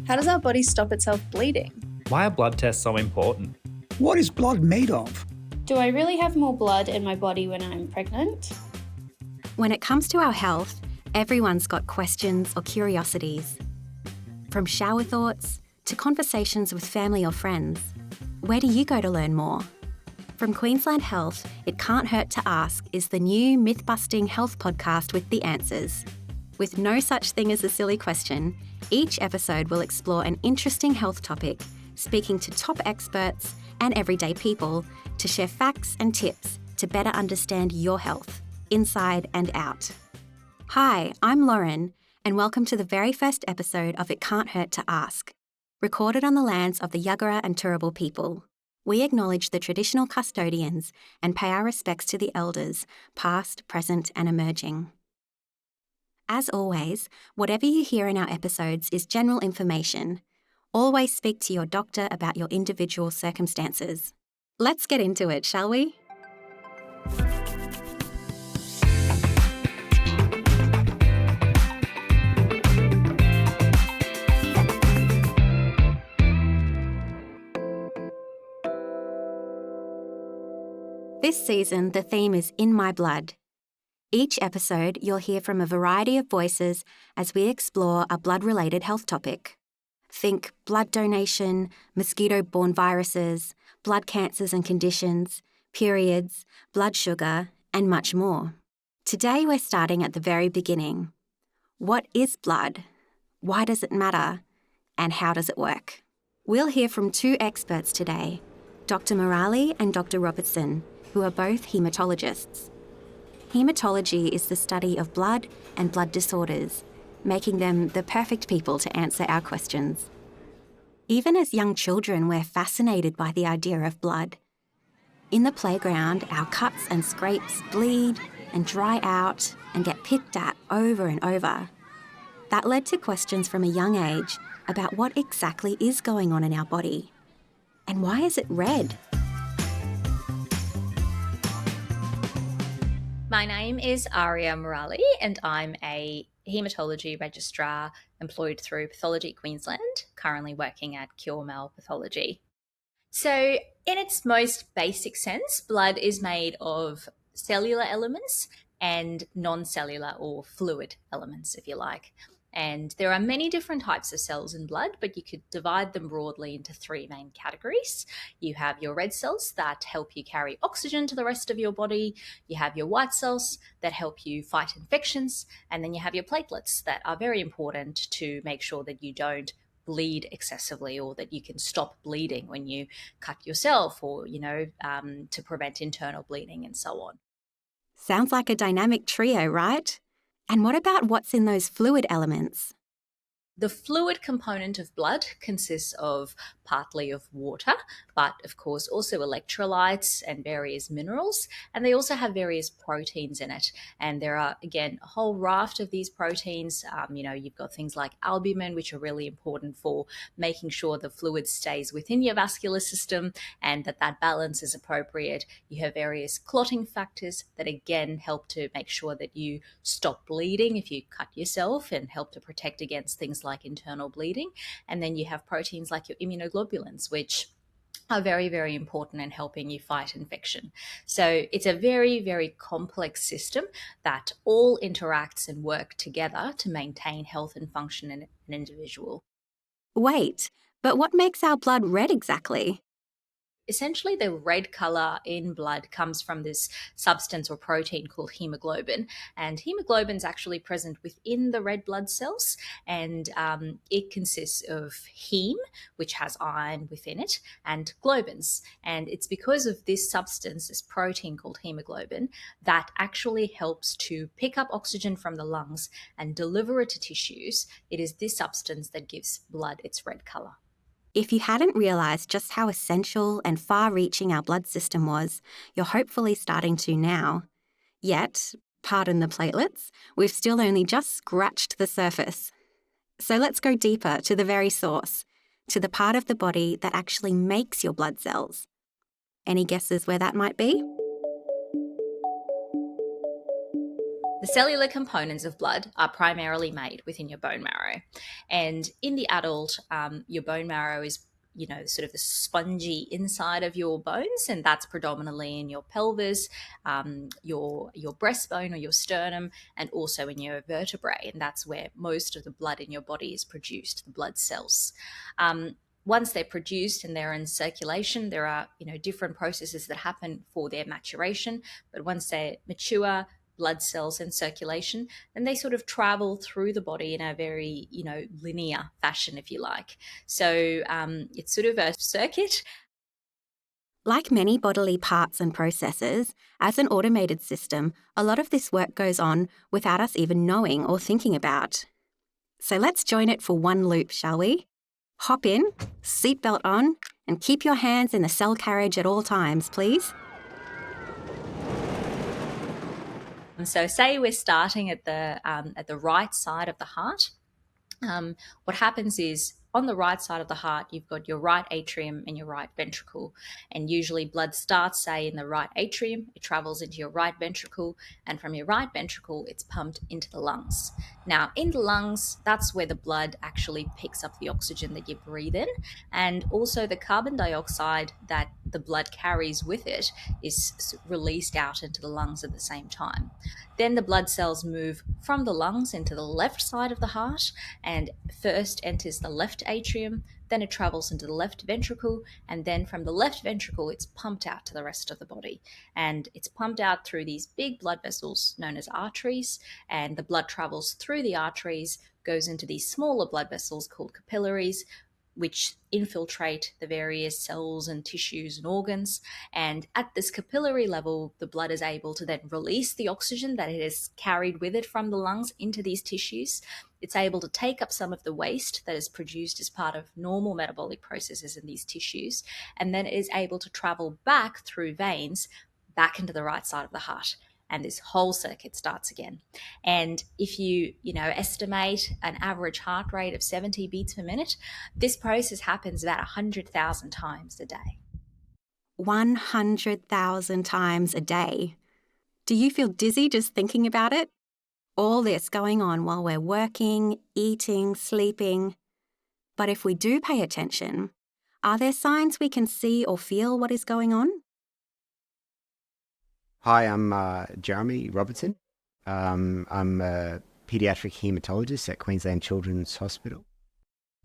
How does our body stop itself bleeding? Why are blood tests so important? What is blood made of? Do I really have more blood in my body when I'm pregnant? When it comes to our health, everyone's got questions or curiosities. From shower thoughts to conversations with family or friends. Where do you go to learn more? From Queensland Health, It Can't Hurt to Ask is the new myth-busting health podcast with the answers. With no such thing as a silly question, each episode will explore an interesting health topic, speaking to top experts and everyday people to share facts and tips to better understand your health, inside and out. Hi, I'm Lauren, and welcome to the very first episode of It Can't Hurt to Ask, recorded on the lands of the Yuggera and Turrbal people. We acknowledge the traditional custodians and pay our respects to the elders, past, present and emerging. As always, whatever you hear in our episodes is general information. Always speak to your doctor about your individual circumstances. Let's get into it, shall we? This season, the theme is In My Blood. Each episode, you'll hear from a variety of voices as we explore a blood-related health topic. Think blood donation, mosquito-borne viruses, blood cancers and conditions, periods, blood sugar, and much more. Today, we're starting at the very beginning. What is blood? Why does it matter? And how does it work? We'll hear from two experts today, Dr Murali and Dr Robertson, who are both haematologists. Haematology is the study of blood and blood disorders, making them the perfect people to answer our questions. Even as young children, we're fascinated by the idea of blood. In the playground, our cuts and scrapes bleed and dry out and get picked at over and over. That led to questions from a young age about what exactly is going on in our body. And why is it red? My name is Aarya Murali and I'm a haematology registrar employed through Pathology Queensland, currently working at Cure Mal Pathology. So in its most basic sense, blood is made of cellular elements and non-cellular or fluid elements, if you like. And there are many different types of cells in blood, but you could divide them broadly into three main categories. You have your red cells that help you carry oxygen to the rest of your body. You have your white cells that help you fight infections. And then you have your platelets that are very important to make sure that you don't bleed excessively or that you can stop bleeding when you cut yourself or, to prevent internal bleeding and so on. Sounds like a dynamic trio, right? And what about what's in those fluid elements? The fluid component of blood consists of partly of water, but of course also electrolytes and various minerals. And they also have various proteins in it. And there are, again, a whole raft of these proteins. You've got things like albumin, which are really important for making sure the fluid stays within your vascular system and that balance is appropriate. You have various clotting factors that, again, help to make sure that you stop bleeding if you cut yourself and help to protect against things like internal bleeding. And then you have proteins like your immunoglobulins, which are very, very important in helping you fight infection. So it's a very, very complex system that all interacts and work together to maintain health and function in an individual. Wait, but what makes our blood red exactly? Essentially, the red colour in blood comes from this substance or protein called hemoglobin. And hemoglobin is actually present within the red blood cells. And it consists of heme, which has iron within it, and globins. And it's because of this substance, this protein called hemoglobin, that actually helps to pick up oxygen from the lungs and deliver it to tissues. It is this substance that gives blood its red colour. If you hadn't realised just how essential and far-reaching our blood system was, you're hopefully starting to now. Yet, pardon the platelets, we've still only just scratched the surface. So let's go deeper to the very source, to the part of the body that actually makes your blood cells. Any guesses where that might be? The cellular components of blood are primarily made within your bone marrow. And in the adult, your bone marrow is sort of the spongy inside of your bones, and that's predominantly in your pelvis, your breastbone or your sternum, and also in your vertebrae. And that's where most of the blood in your body is produced, the blood cells. Once they're produced and they're in circulation, there are different processes that happen for their maturation. But once they mature, blood cells in circulation, then they sort of travel through the body in a very, linear fashion, if you like. So it's sort of a circuit. Like many bodily parts and processes, as an automated system, a lot of this work goes on without us even knowing or thinking about. So let's join it for one loop, shall we? Hop in, seatbelt on, and keep your hands in the cell carriage at all times, please. So say we're starting at the right side of the heart. What happens is on the right side of the heart, you've got your right atrium and your right ventricle. And usually blood starts, say, in the right atrium, it travels into your right ventricle, and from your right ventricle, it's pumped into the lungs. Now, in the lungs, that's where the blood actually picks up the oxygen that you breathe in, and also the carbon dioxide that the blood carries with it is released out into the lungs at the same time. Then the blood cells move from the lungs into the left side of the heart, and first enters the left atrium, then it travels into the left ventricle, and then from the left ventricle it's pumped out to the rest of the body. And it's pumped out through these big blood vessels known as arteries, and the blood travels through the arteries, goes into these smaller blood vessels called capillaries, which infiltrate the various cells and tissues and organs. And at this capillary level, the blood is able to then release the oxygen that it has carried with it from the lungs into these tissues. It's able to take up some of the waste that is produced as part of normal metabolic processes in these tissues, and then it is able to travel back through veins back into the right side of the heart. And this whole circuit starts again. And if you estimate an average heart rate of 70 beats per minute, this process happens about 100,000 times a day. 100,000 times a day. Do you feel dizzy just thinking about it? All this going on while we're working, eating, sleeping. But if we do pay attention, are there signs we can see or feel what is going on? Hi, I'm Jeremy Robertson. I'm a paediatric haematologist at Queensland Children's Hospital.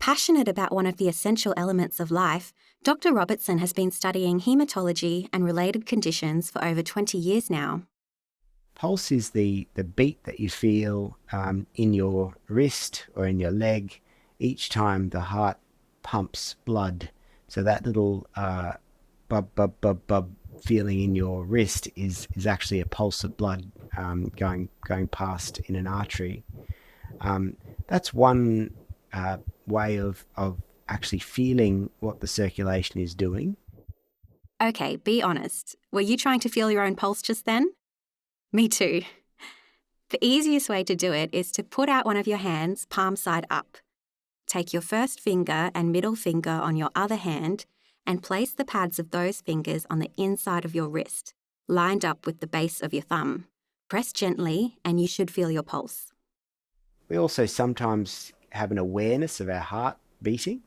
Passionate about one of the essential elements of life, Dr Robertson has been studying haematology and related conditions for over 20 years now. Pulse is the beat that you feel in your wrist or in your leg each time the heart pumps blood. So that little bub, bub, bub, bub feeling in your wrist is actually a pulse of blood going past in an artery. That's one way of actually feeling what the circulation is doing. Okay, be honest. Were you trying to feel your own pulse just then? Me too. The easiest way to do it is to put out one of your hands palm side up. Take your first finger and middle finger on your other hand and place the pads of those fingers on the inside of your wrist, lined up with the base of your thumb. Press gently and you should feel your pulse. We also sometimes have an awareness of our heart beating.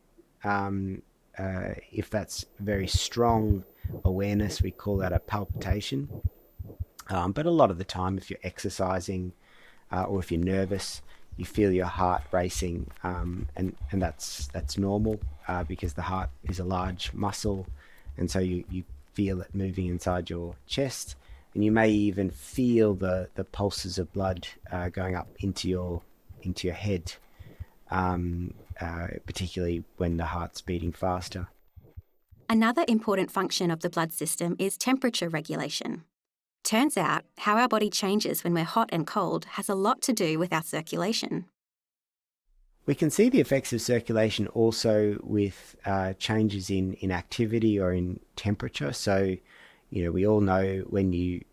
If that's very strong awareness, we call that a palpitation. But a lot of the time, if you're exercising or if you're nervous, you feel your heart racing, and that's normal because the heart is a large muscle, and so you feel it moving inside your chest, and you may even feel the pulses of blood going up into your head, particularly when the heart's beating faster. Another important function of the blood system is temperature regulation. Turns out, how our body changes when we're hot and cold has a lot to do with our circulation. We can see the effects of circulation also with changes in activity or in temperature. So, we all know when you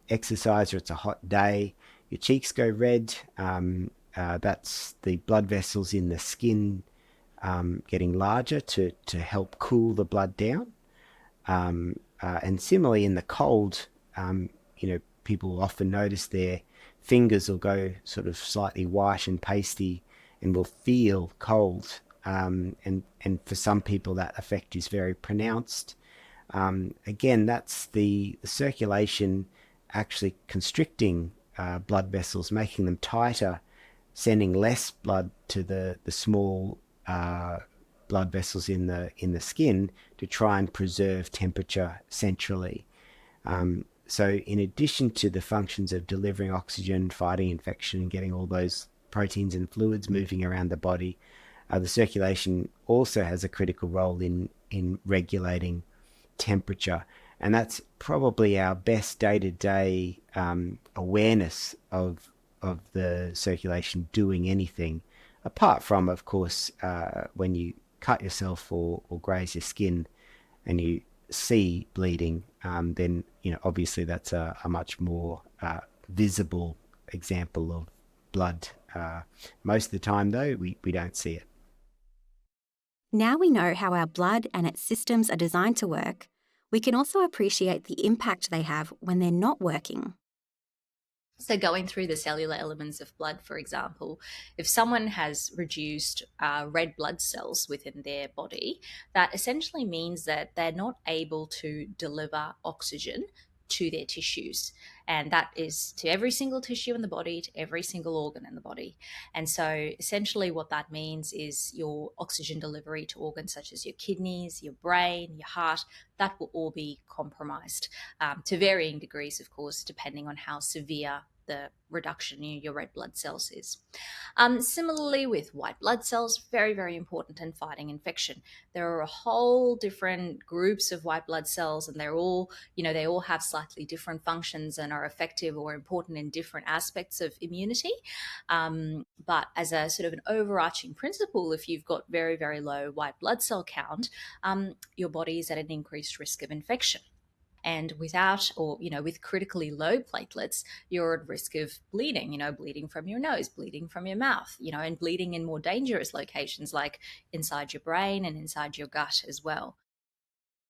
exercise or it's a hot day, your cheeks go red. That's the blood vessels in the skin getting larger to help cool the blood down. And similarly in the cold, people often notice their fingers will go sort of slightly white and pasty and will feel cold. And for some people that effect is very pronounced. Again, that's the circulation actually constricting blood vessels, making them tighter, sending less blood to the small blood vessels in the skin to try and preserve temperature centrally. So in addition to the functions of delivering oxygen, fighting infection, and getting all those proteins and fluids moving around the body, the circulation also has a critical role in regulating temperature. And that's probably our best day-to-day awareness of the circulation doing anything, apart from, of course, when you cut yourself or graze your skin and you see bleeding, then obviously that's a much more visible example of blood. Most of the time, though, we don't see it. Now we know how our blood and its systems are designed to work, we can also appreciate the impact they have when they're not working. So going through the cellular elements of blood, for example, if someone has reduced red blood cells within their body, that essentially means that they're not able to deliver oxygen to their tissues. And that is to every single tissue in the body, to every single organ in the body. And so essentially what that means is your oxygen delivery to organs such as your kidneys, your brain, your heart, that will all be compromised to varying degrees, of course, depending on how severe the reduction in your red blood cells is. Similarly with white blood cells, very, very important in fighting infection. There are a whole different groups of white blood cells, and they're all, they all have slightly different functions and are effective or important in different aspects of immunity. But as a sort of an overarching principle, if you've got very, very low white blood cell count, your body is at an increased risk of infection. And without, or, with critically low platelets, you're at risk of bleeding, bleeding from your nose, bleeding from your mouth, and bleeding in more dangerous locations like inside your brain and inside your gut as well.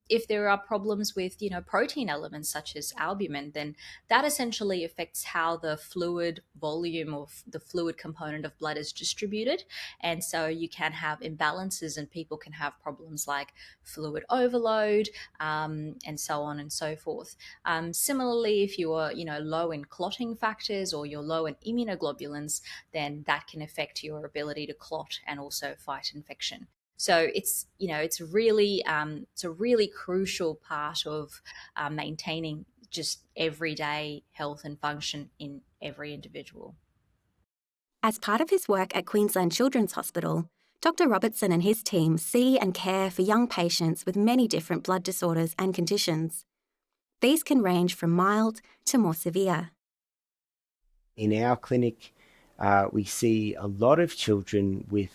If there are problems with, protein elements such as albumin, then that essentially affects how the fluid volume or the fluid component of blood is distributed. And so you can have imbalances and people can have problems like fluid overload and so on and so forth. Similarly, if you are, low in clotting factors or you're low in immunoglobulins, then that can affect your ability to clot and also fight infection. So it's a really crucial part of maintaining just everyday health and function in every individual. As part of his work at Queensland Children's Hospital, Dr Robertson and his team see and care for young patients with many different blood disorders and conditions. These can range from mild to more severe. In our clinic, we see a lot of children with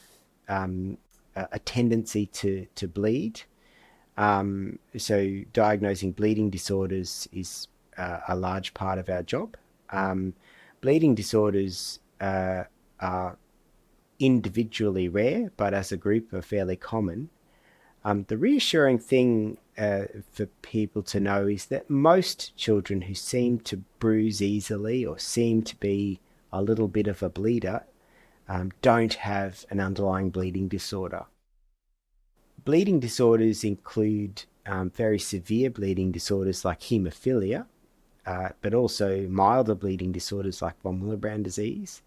a tendency to bleed. So diagnosing bleeding disorders is a large part of our job. Bleeding disorders are individually rare, but as a group are fairly common. The reassuring thing for people to know is that most children who seem to bruise easily or seem to be a little bit of a bleeder don't have an underlying bleeding disorder. Bleeding disorders include very severe bleeding disorders like haemophilia, but also milder bleeding disorders like von Willebrand disease.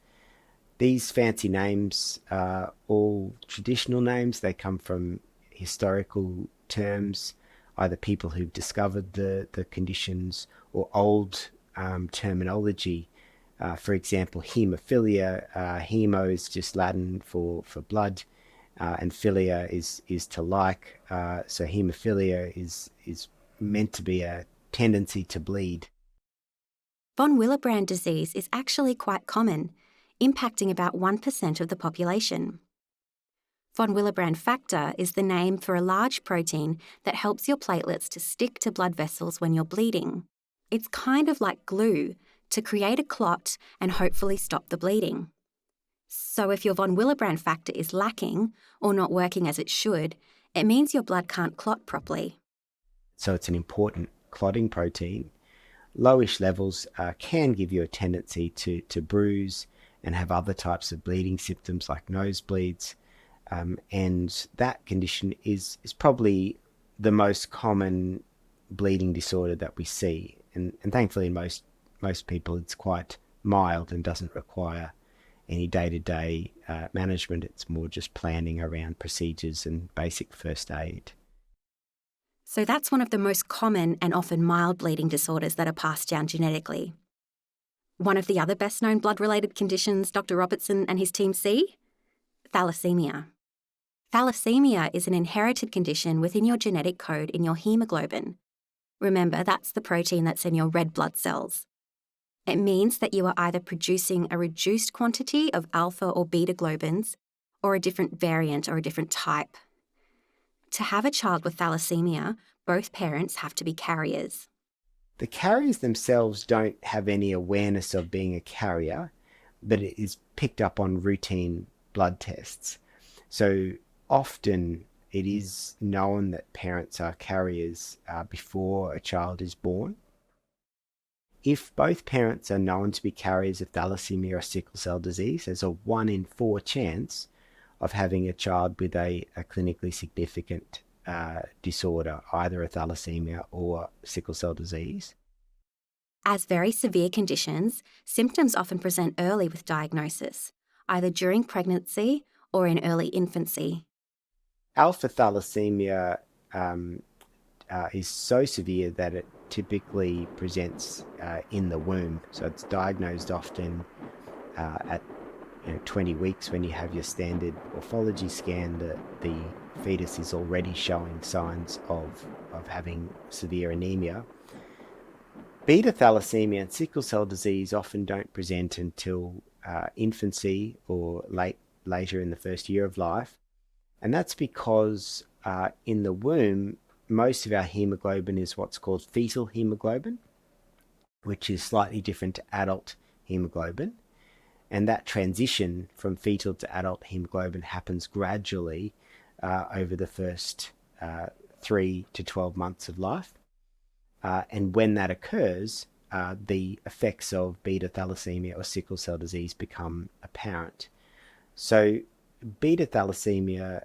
These fancy names are all traditional names. They come from historical terms, either people who've discovered the conditions or old terminology. For example, haemophilia, hemo is just Latin for blood, and philia is to like. So haemophilia is meant to be a tendency to bleed. Von Willebrand disease is actually quite common, impacting about 1% of the population. Von Willebrand factor is the name for a large protein that helps your platelets to stick to blood vessels when you're bleeding. It's kind of like glue to create a clot and hopefully stop the bleeding. So if your von Willebrand factor is lacking or not working as it should, it means your blood can't clot properly. So it's an important clotting protein. lowish levels can give you a tendency to bruise and have other types of bleeding symptoms like nosebleeds. And that condition is probably the most common bleeding disorder that we see. And thankfully in most people it's quite mild and doesn't require any day-to-day management. It's more just planning around procedures and basic first aid. So that's one of the most common and often mild bleeding disorders that are passed down genetically. One of the other best-known blood-related conditions Dr Robertson and his team see? Thalassemia. Thalassemia is an inherited condition within your genetic code in your haemoglobin. Remember, that's the protein that's in your red blood cells. It means that you are either producing a reduced quantity of alpha or beta globins, or a different variant or a different type. To have a child with thalassemia, both parents have to be carriers. The carriers themselves don't have any awareness of being a carrier, but it is picked up on routine blood tests. So often it is known that parents are carriers before a child is born. If both parents are known to be carriers of thalassemia or sickle cell disease, there's a 1 in 4 chance of having a child with a clinically significant disorder, either a thalassemia or sickle cell disease. As very severe conditions, symptoms often present early with diagnosis, either during pregnancy or in early infancy. Alpha thalassemia is so severe that it typically presents in the womb. So it's diagnosed often at 20 weeks when you have your standard morphology scan. The fetus is already showing signs of having severe anemia. Beta thalassemia and sickle cell disease often don't present until infancy or later in the first year of life. And that's because in the womb, most of our hemoglobin is what's called fetal hemoglobin, which is slightly different to adult hemoglobin. And that transition from fetal to adult hemoglobin happens gradually over the first 3 to 12 months of life. And when that occurs, the effects of beta thalassemia or sickle cell disease become apparent. So beta thalassemia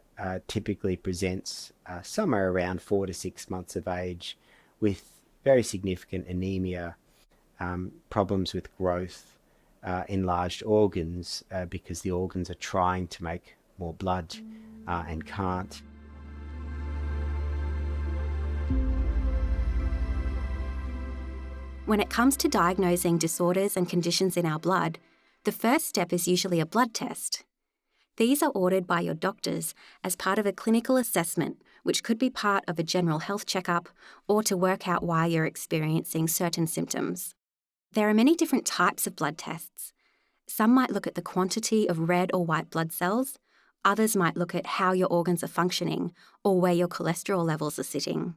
typically presents somewhere around 4 to 6 months of age with very significant anemia, problems with growth, enlarged organs because the organs are trying to make more blood and can't. When it comes to diagnosing disorders and conditions in our blood, the first step is usually a blood test. These are ordered by your doctors as part of a clinical assessment, which could be part of a general health checkup or to work out why you're experiencing certain symptoms. There are many different types of blood tests. Some might look at the quantity of red or white blood cells. Others might look at how your organs are functioning or where your cholesterol levels are sitting.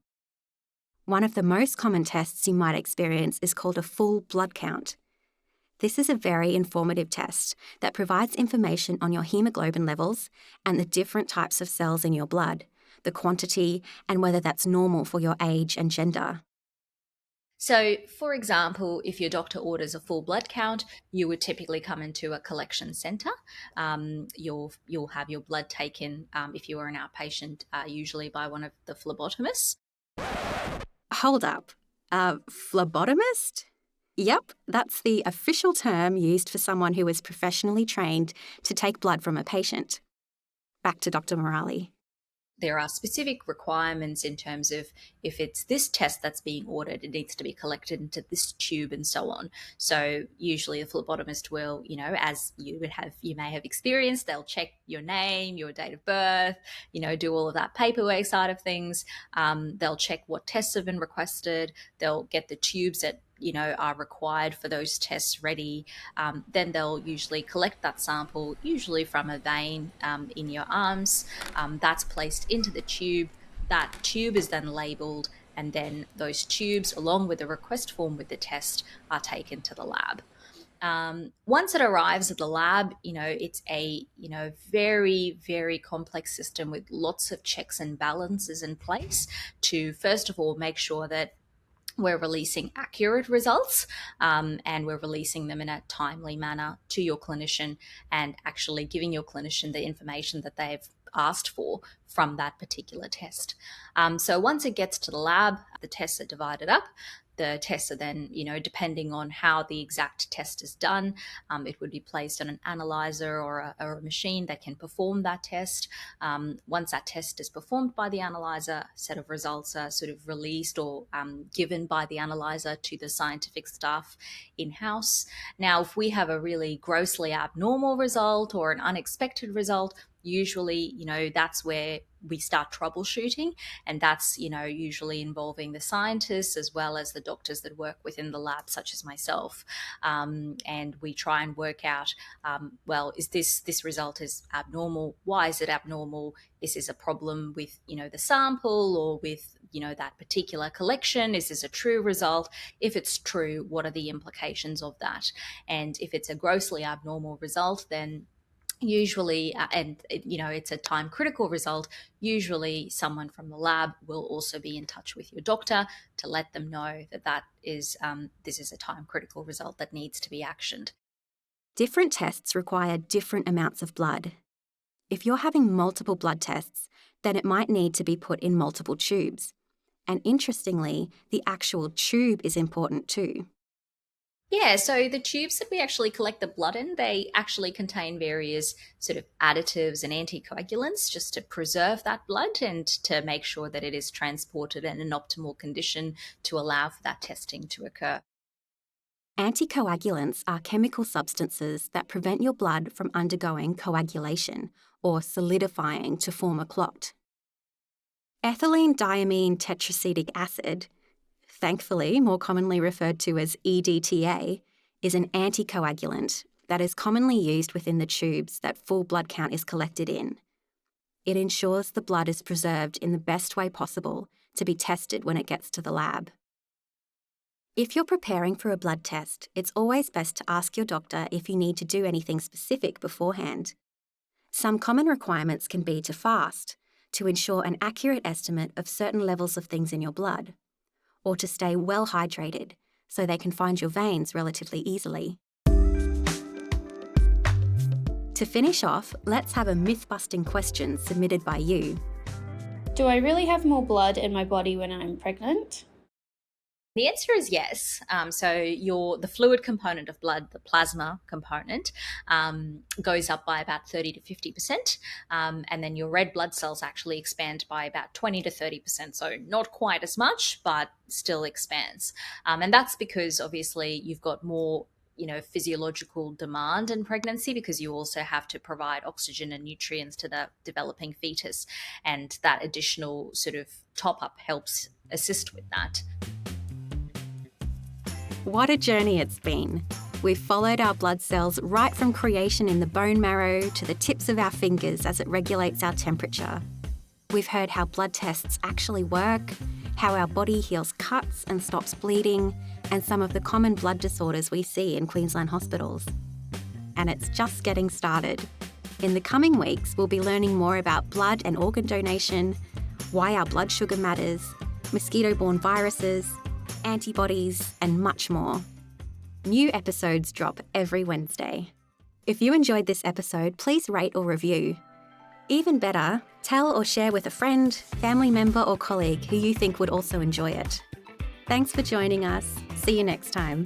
One of the most common tests you might experience is called a full blood count. This is a very informative test that provides information on your hemoglobin levels and the different types of cells in your blood, the quantity, and whether that's normal for your age and gender. So, for example, if your doctor orders a full blood count, you would typically come into a collection centre. You'll have your blood taken, if you are an outpatient, usually by one of the phlebotomists. Hold up. A phlebotomist? Yep, that's the official term used for someone who is professionally trained to take blood from a patient. Back to Dr Murali. There are specific requirements in terms of if it's this test that's being ordered, it needs to be collected into this tube and so on. So usually a phlebotomist will, as you may have experienced, they'll check your name, your date of birth, do all of that paperwork side of things. They'll check what tests have been requested. They'll get the tubes that are required for those tests ready. Then they'll usually collect that sample, usually from a vein in your arms. That's placed into the tube. That tube is then labelled, and then those tubes, along with the request form with the test, are taken to the lab. Once it arrives at the lab, it's a very, very complex system with lots of checks and balances in place to, first of all, make sure that we're releasing accurate results, and we're releasing them in a timely manner to your clinician, and actually giving your clinician the information that they've asked for from that particular test. So once it gets to the lab, the tests are divided up. The tests are then, depending on how the exact test is done, it would be placed on an analyzer or a machine that can perform that test. Once that test is performed by the analyzer, a set of results are sort of released or given by the analyzer to the scientific staff in-house. Now, if we have a really grossly abnormal result or an unexpected result, usually, that's where we start troubleshooting, and that's, usually involving the scientists as well as the doctors that work within the lab, such as myself. And we try and work out, is this result is abnormal? Why is it abnormal? Is this a problem with, the sample or with, that particular collection? Is this a true result? If it's true, what are the implications of that? And if it's a grossly abnormal result, then usually, it's a time critical result, usually someone from the lab will also be in touch with your doctor to let them know that is this is a time critical result that needs to be actioned. Different tests require different amounts of blood. If you're having multiple blood tests, then it might need to be put in multiple tubes. And interestingly, the actual tube is important too. Yeah, so the tubes that we actually collect the blood in, they actually contain various sort of additives and anticoagulants just to preserve that blood and to make sure that it is transported in an optimal condition to allow for that testing to occur. Anticoagulants are chemical substances that prevent your blood from undergoing coagulation or solidifying to form a clot. Ethylene diamine tetracetic acid, thankfully more commonly referred to as EDTA, is an anticoagulant that is commonly used within the tubes that full blood count is collected in. It ensures the blood is preserved in the best way possible to be tested when it gets to the lab. If you're preparing for a blood test, it's always best to ask your doctor if you need to do anything specific beforehand. Some common requirements can be to fast, to ensure an accurate estimate of certain levels of things in your blood, or to stay well hydrated so they can find your veins relatively easily. To finish off, let's have a myth-busting question submitted by you. Do I really have more blood in my body when I'm pregnant? The answer is yes. So the fluid component of blood, the plasma component, goes up by about 30 to 50%. And then your red blood cells actually expand by about 20 to 30%. So not quite as much, but still expands. And that's because obviously you've got more physiological demand in pregnancy, because you also have to provide oxygen and nutrients to the developing fetus. And that additional sort of top up helps assist with that. What a journey it's been. We've followed our blood cells right from creation in the bone marrow to the tips of our fingers as it regulates our temperature. We've heard how blood tests actually work, how our body heals cuts and stops bleeding, and some of the common blood disorders we see in Queensland hospitals. And it's just getting started. In the coming weeks, we'll be learning more about blood and organ donation, why our blood sugar matters, mosquito-borne viruses, antibodies, and much more. New episodes drop every Wednesday. If you enjoyed this episode, please rate or review. Even better, tell or share with a friend, family member, or colleague who you think would also enjoy it. Thanks for joining us. See you next time.